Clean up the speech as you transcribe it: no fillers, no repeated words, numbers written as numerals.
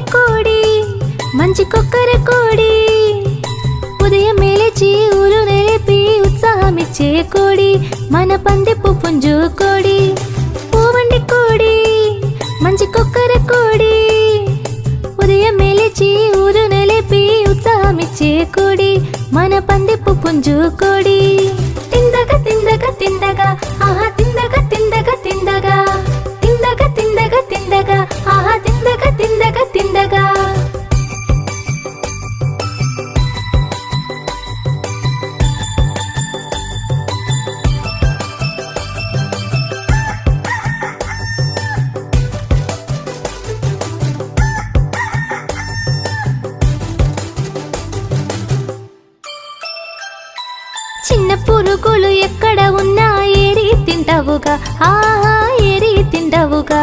కోడి మంచి కొక్కర కోడి ఉదయం లేచి ఊరు నిలిపి ఉత్సాహమిచ్చే కోడి మన పందిపు పుంజు కోడి పూవండి కోడి మంచి కొక్కర కోడి ఉదయం లేచి ఊరు నిలిపి ఉత్సాహమిచ్చే కోడి మన పందిపు పుంజు కోడి తిందగ తిందగ తిందగా ఆహా తిందగ తిందగ తిందగా తిందగ తిందగ తిందగా ఆహా తిందగ తిందగ తిందగా చిన్న పురుగులు ఎక్కడ ఉన్నా ఏరి తింటావుగా ఆహా ఏరి తింటావుగా